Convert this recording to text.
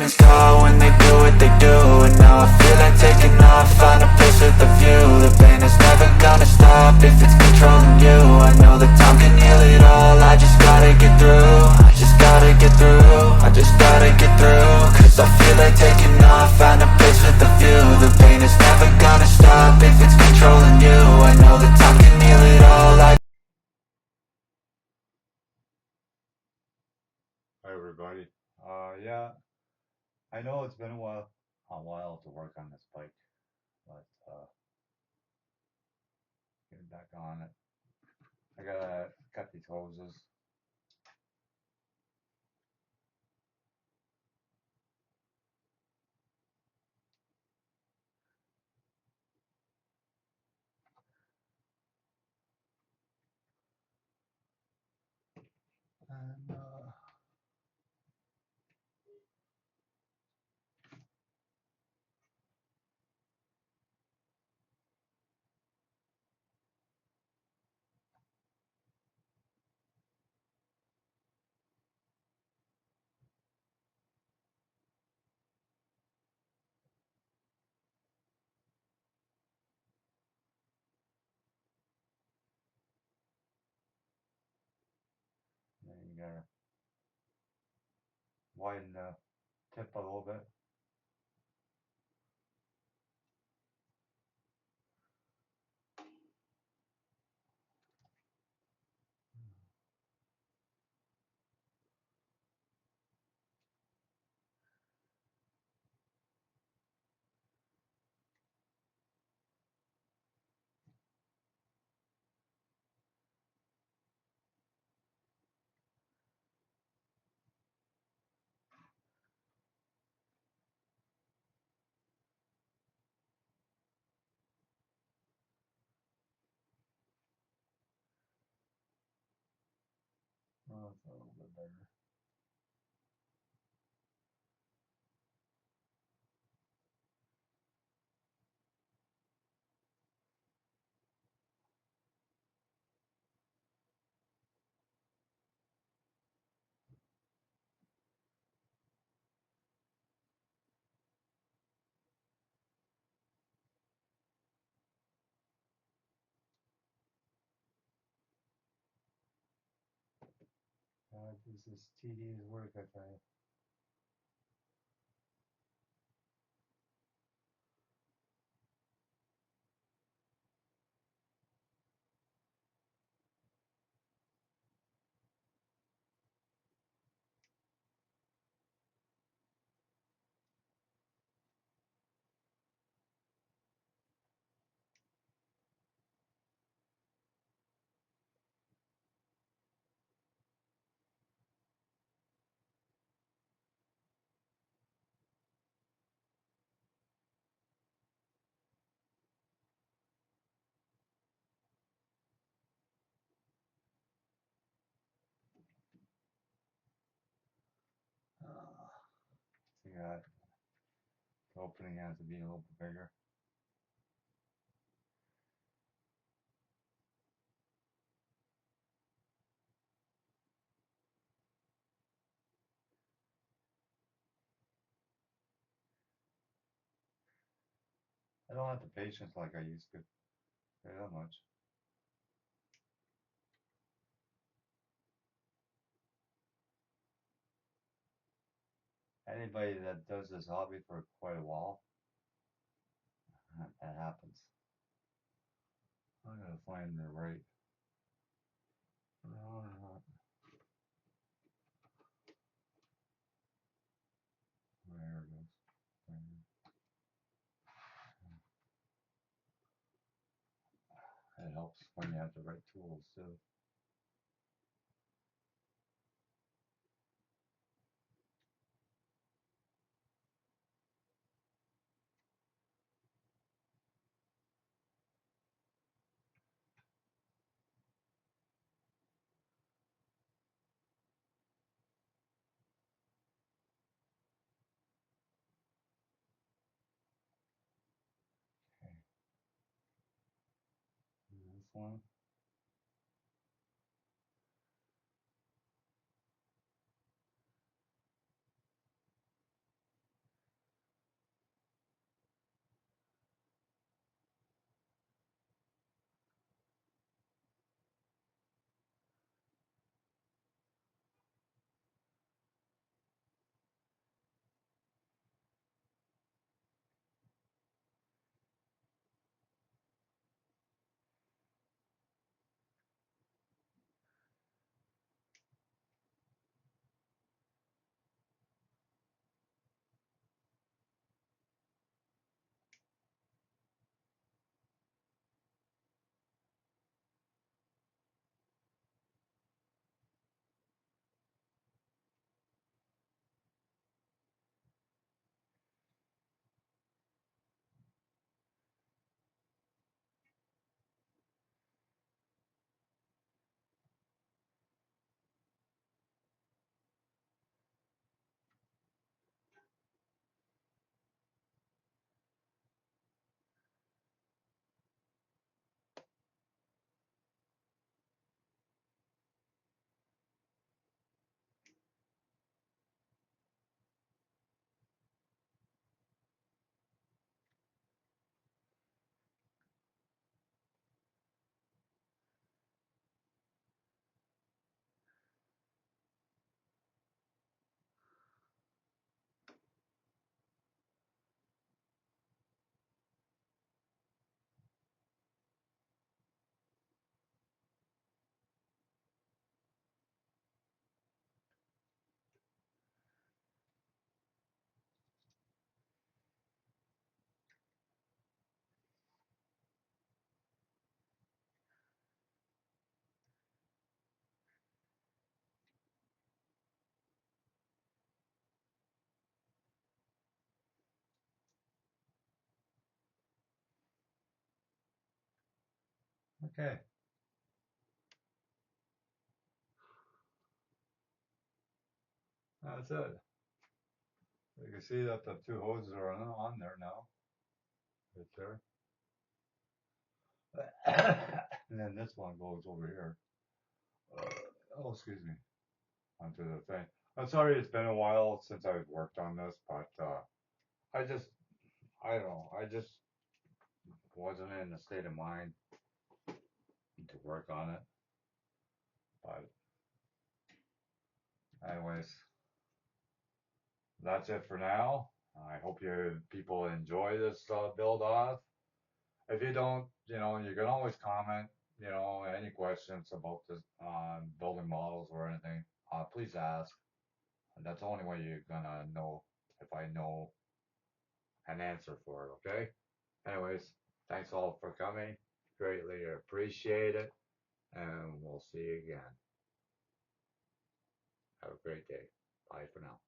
feelings caught when they do what they do. And now I feel like taking off, find a place with a view. The pain is never gonna stop if it's controlling you. I know that time can heal it all, I just gotta get through. I just gotta get through, I just gotta get through. Cause I feel like taking off, find a place with a view. The pain is never gonna stop if it's controlling you. I know that time can heal it all, Hi everybody. Yeah, I know it's been a while to work on this bike, but getting back on it. I gotta cut these hoses. And then you gotta widen the tip a little bit. Oh, it's a little bit better. This is tedious work, I tell you. So yeah, the opening has to be a little bit bigger. I don't have the patience like I used to. Very that much. Anybody that does this hobby for quite a while, that happens. I gotta find the right. There it is. It helps when you have the right tools too. Okay. This one. Okay. That's it. You can see that the two hoses are on there now. Right there. And then this one goes over here. Oh, excuse me. Onto the thing. I'm sorry it's been a while since I've worked on this, but I just, I don't know. I just wasn't in the state of mind to work on it. But anyways, that's it for now. I hope you people enjoy this build off. If you don't, you can always comment, any questions about this building models or anything. Please ask. And that's the only way you're gonna know if I know an answer for it, okay? Anyways, thanks all for coming. Greatly appreciate it. And we'll see you again. Have a great day. Bye for now.